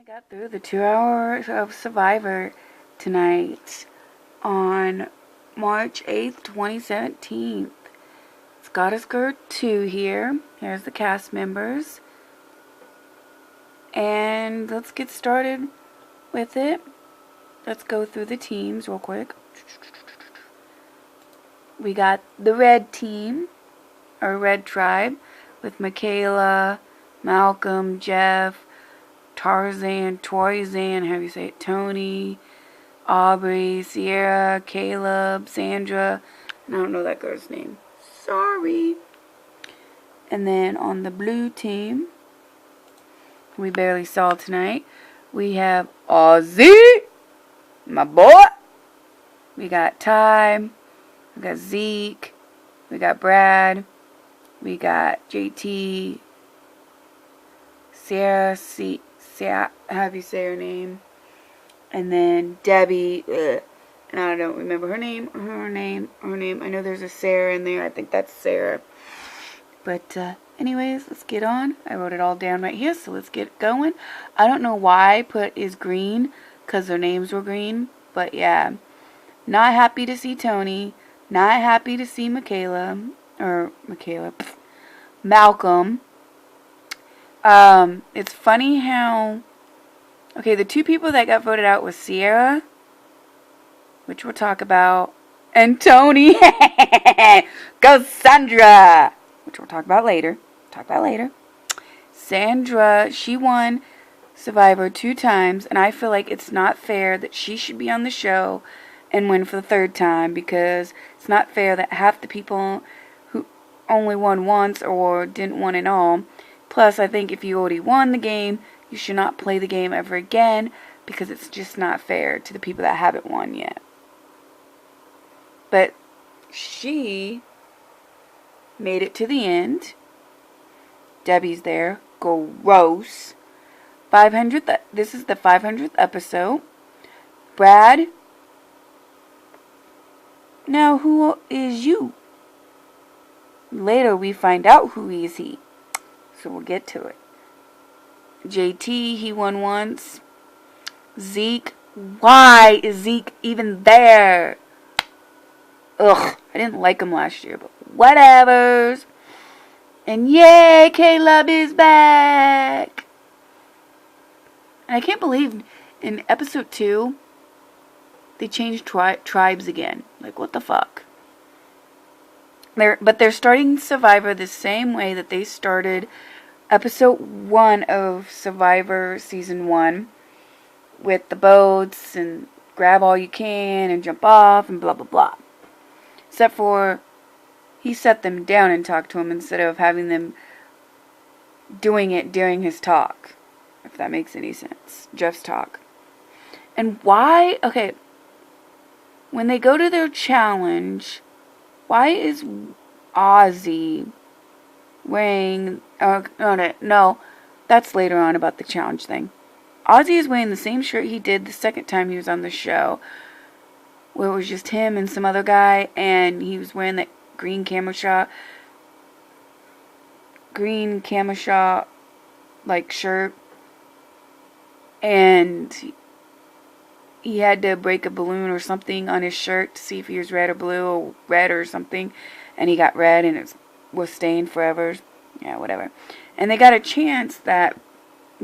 I got through the 2 hours of Survivor tonight on March 8th, 2017. It's Goddess Girl 2 here. Here's the cast members. And let's get started with it. Let's go through the teams real quick. We got the red team, or red tribe, with Michaela, Malcolm, Jeff, Tarzan, Troyzan, how do you say it? Tony, Aubrey, Sierra, Caleb, Sandra, and I don't know that girl's name. Sorry. And then on the blue team, we barely saw tonight, we have Ozzy, my boy. We got Ty, we got Zeke, we got Brad, we got JT, Sierra, how do you say her name? And then Debbie, and I don't remember her name. I know there's a Sarah in there. I think that's Sarah. But anyways, let's get on. I wrote it all down right here, so let's get going. I don't know why I put is green, because their names were green. But yeah, not happy to see Tony. Not happy to see Malcolm. It's funny how, okay, the two people that got voted out was Sierra, which we'll talk about, and Tony, Cassandra, which we'll talk about later. Sandra, she won Survivor 2 times, and I feel like it's not fair that she should be on the show and win for the 3rd time, because it's not fair that half the people who only won once or didn't win at all. Plus, I think if you already won the game, you should not play the game ever again, because it's just not fair to the people that haven't won yet. But she made it to the end. Debbie's there. Gross. 500th. This is the 500th episode. Brad. Now, who is you? Later, we find out who is he. So we'll get to it. JT, he won once. Zeke, why is Zeke even there? Ugh, I didn't like him last year, but whatevers. And yay, Caleb is back. And I can't believe in episode 2, they changed tribes again. Like, what the fuck? But they're starting Survivor the same way that they started episode 1 of Survivor season 1, with the boats and grab all you can and jump off and blah blah blah. Except for he set them down and talked to them instead of having them doing it during his talk, if that makes any sense. Jeff's talk. And why, okay, when they go to their challenge, why is Ozzy wearing, no, that's later on about the challenge thing. Ozzy is wearing the same shirt he did the second time he was on the show, where it was just him and some other guy, and he was wearing that green camouflage like shirt, and he had to break a balloon or something on his shirt to see if he was red or blue or red or something, and he got red and it was stained forever. Yeah, whatever. And they got a chance that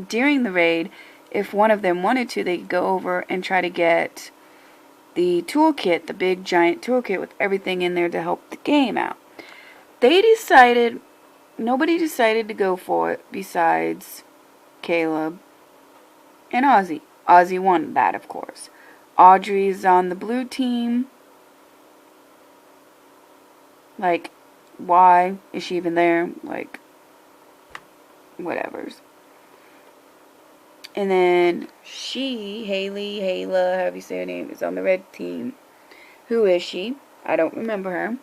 during the raid, if one of them wanted to, they could go over and try to get the toolkit, the big giant toolkit with everything in there to help the game out. Nobody decided to go for it besides Caleb and Ozzy. Ozzy won that, of course. Audrey's on the blue team. Like, why is she even there? Like, whatevers. And then Hayla, however you say her name, is on the red team. Who is she? I don't remember her.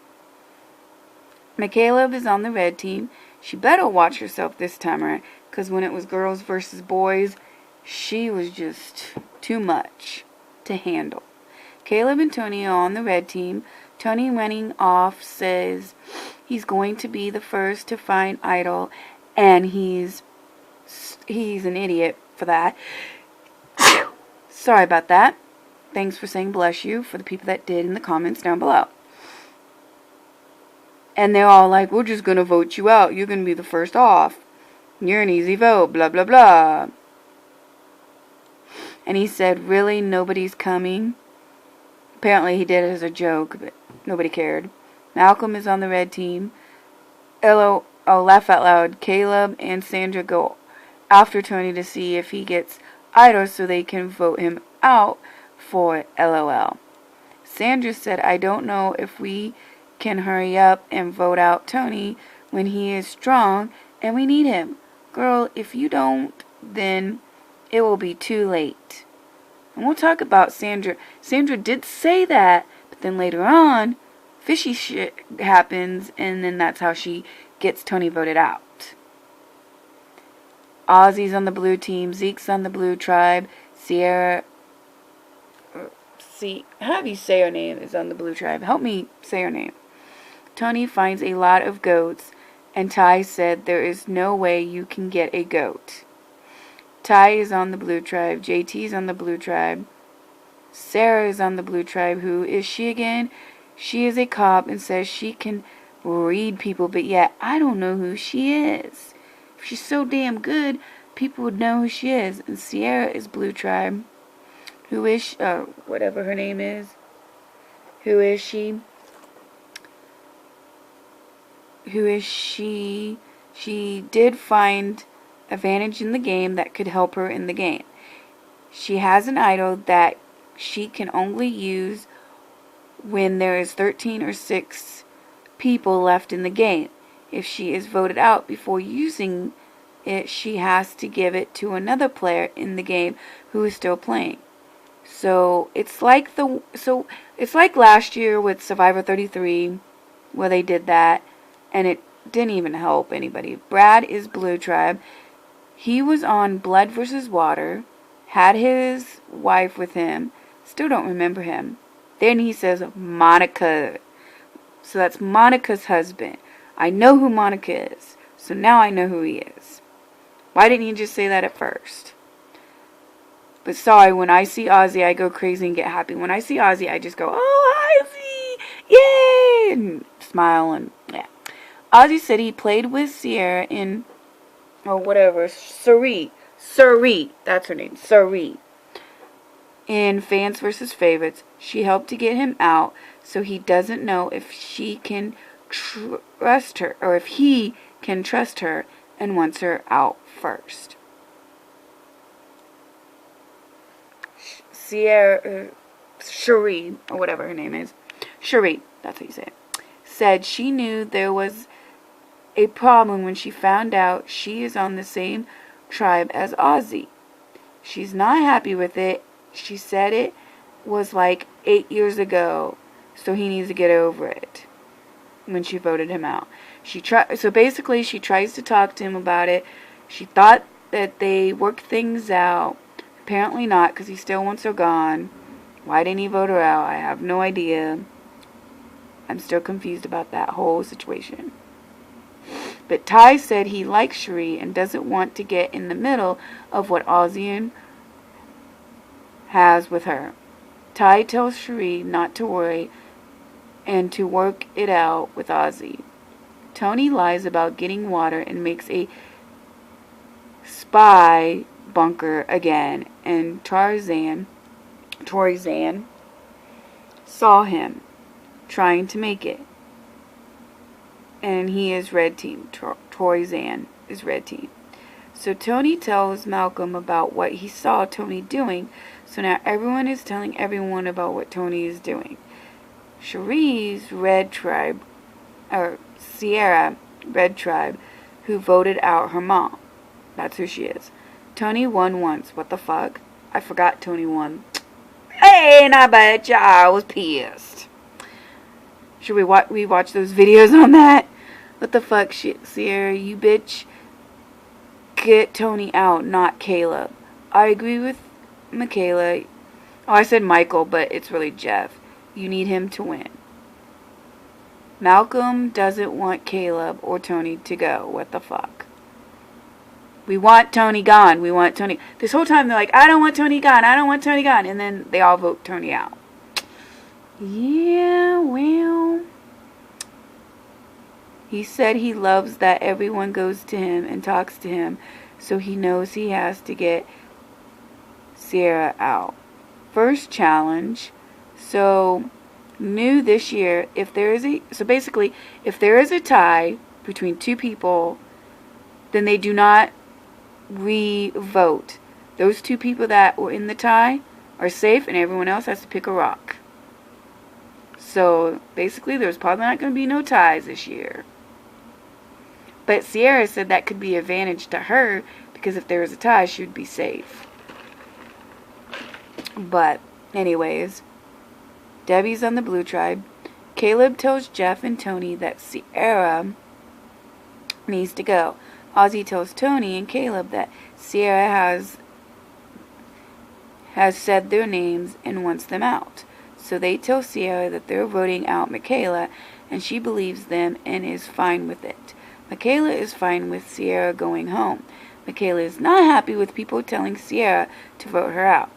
Michaela is on the red team. She better watch herself this time around, because when it was girls versus boys, she was just too much to handle. Caleb and Tony are on the red team. Tony running off says he's going to be the first to find Idol, and he's an idiot for that. Sorry about that. Thanks for saying bless you for the people that did in the comments down below. And they're all like, we're just going to vote you out. You're going to be the first off. You're an easy vote, blah, blah, blah. And he said, really, nobody's coming? Apparently he did it as a joke, but nobody cared. Malcolm is on the red team. Oh, laugh out loud. Caleb and Sandra go after Tony to see if he gets idle so they can vote him out for LOL. Sandra said, I don't know if we can hurry up and vote out Tony when he is strong and we need him. Girl, if you don't, then it will be too late. And we'll talk about Sandra. Sandra did say that, but then later on, fishy shit happens, and then that's how she gets Tony voted out. Ozzy's on the blue team. Zeke's on the blue tribe. Sierra... how do you say her name is on the blue tribe? Help me say her name. Tony finds a lot of goats, and Ty said there is no way you can get a goat. Ty is on the blue tribe. JT's on the blue tribe. Sarah is on the blue tribe. Who is she again? She is a cop and says she can read people, but yet I don't know who she is. If she's so damn good, people would know who she is. And Sierra is blue tribe. Who is she? Whatever her name is. Who is she? Who is she? She did find advantage in the game that could help her in the game. She has an idol that she can only use when there is 13 or 6 people left in the game. If she is voted out before using it, she has to give it to another player in the game who is still playing. So it's like last year with Survivor 33 where they did that and it didn't even help anybody. Brad is blue tribe. He was on Blood vs. Water, had his wife with him, still don't remember him. Then he says Monica. So that's Monica's husband. I know who Monica is. So now I know who he is. Why didn't he just say that at first? But sorry, when I see Ozzy, I go crazy and get happy. When I see Ozzy, I just go, oh, Ozzy! Yay! And smile and, yeah. Ozzy said he played with Sierra in, or whatever, Suri, that's her name, Suri. In Fans vs. Favorites, she helped to get him out, so he doesn't know if she can trust her, or if he can trust her, and wants her out first. Sierra, Cherie, or whatever her name is, Cherie, that's how you say it, said she knew there was a problem when she found out she is on the same tribe as Ozzy. She's not happy with it. She said it was like 8 years ago, so he needs to get over it when she voted him out. So basically she tries to talk to him about it. She thought that they worked things out. Apparently not, because he still wants her gone. Why didn't he vote her out? I have no idea. I'm still confused about that whole situation. But Ty said he likes Cherie and doesn't want to get in the middle of what Ozzy has with her. Ty tells Cherie not to worry and to work it out with Ozzy. Tony lies about getting water and makes a spy bunker again, and Troyzan saw him trying to make it. And he is red team. Troyzan is red team. So Tony tells Malcolm about what he saw Tony doing. So now everyone is telling everyone about what Tony is doing. Cherie's red tribe, or Sierra red tribe, who voted out her mom. That's who she is. Tony won once. What the fuck? I forgot Tony won. Hey, and I bet ya I was pissed. Should we watch those videos on that? What the fuck, shit, Sierra, you bitch. Get Tony out, not Caleb. I agree with Michaela. Oh, I said Michael, but it's really Jeff. You need him to win. Malcolm doesn't want Caleb or Tony to go. What the fuck? We want Tony gone. We want Tony. This whole time they're like, I don't want Tony gone. I don't want Tony gone. And then they all vote Tony out. Yeah, well. He said he loves that everyone goes to him and talks to him, so he knows he has to get Sierra out. First challenge. So, new this year, if there is a tie between two people, then they do not re-vote. Those two people that were in the tie are safe, and everyone else has to pick a rock. So, basically, there's probably not going to be no ties this year. But Sierra said that could be an advantage to her, because if there was a tie, she would be safe. But, anyways, Debbie's on the blue tribe. Caleb tells Jeff and Tony that Sierra needs to go. Ozzy tells Tony and Caleb that Sierra has said their names and wants them out. So they tell Sierra that they're voting out Michaela, and she believes them and is fine with it. Michaela is fine with Sierra going home. Michaela is not happy with people telling Sierra to vote her out.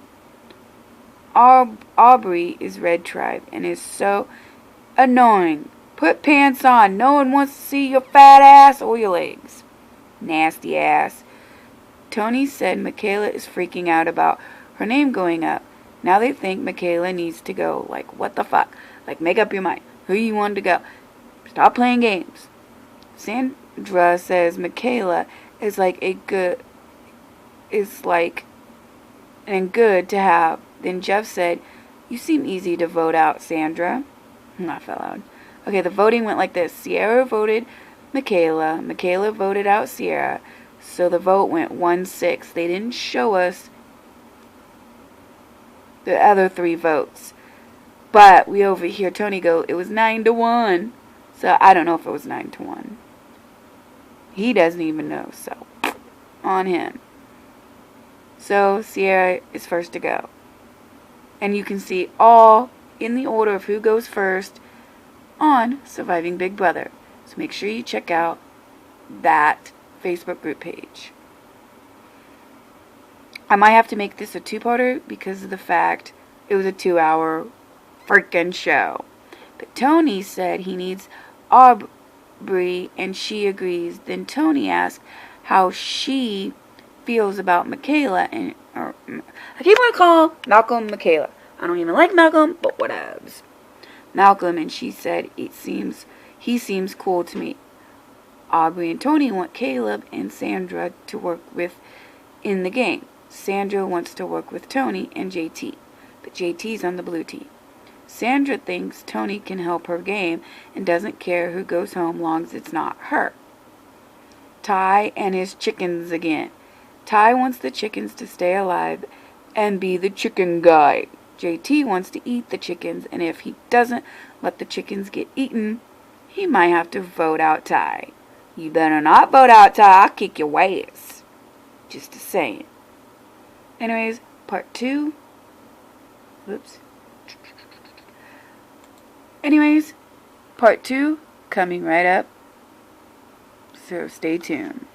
Aubrey is red tribe and is so annoying. Put pants on. No one wants to see your fat ass or your legs. Nasty ass. Tony said Michaela is freaking out about her name going up. Now they think Michaela needs to go. Like, what the fuck? Like, make up your mind. Who you want to go? Stop playing games. Sandra says Michaela is good to have. Then Jeff said, you seem easy to vote out, Sandra. I fell out. Okay, the voting went like this. Sierra voted Michaela. Michaela voted out Sierra. So the vote went 1-6. They didn't show us the other 3 votes. But we overhear Tony go, it was 9-1. So I don't know if it was 9-1. He doesn't even know, so on him. So Sierra is first to go. And you can see all in the order of who goes first on Surviving Big Brother. So make sure you check out that Facebook group page. I might have to make this a 2-parter because of the fact it was a 2-hour freaking show. But Tony said he needs Aubrey and she agrees. Then Tony asked how she feels about Michaela and I keep on calling Malcolm Michaela. I don't even like Malcolm, but whatevs. Malcolm, and she said he seems cool to me. Aubrey and Tony want Caleb and Sandra to work with in the game. Sandra wants to work with Tony and JT, but JT's on the blue team. Sandra thinks Tony can help her game and doesn't care who goes home long as it's not her. Ty and his chickens again. Ty wants the chickens to stay alive and be the chicken guy. JT wants to eat the chickens, and if he doesn't let the chickens get eaten, he might have to vote out Ty. You better not vote out Ty. I'll kick your ass. Just a saying. Anyways, part 2. Whoops. Anyways, part 2 coming right up. So stay tuned.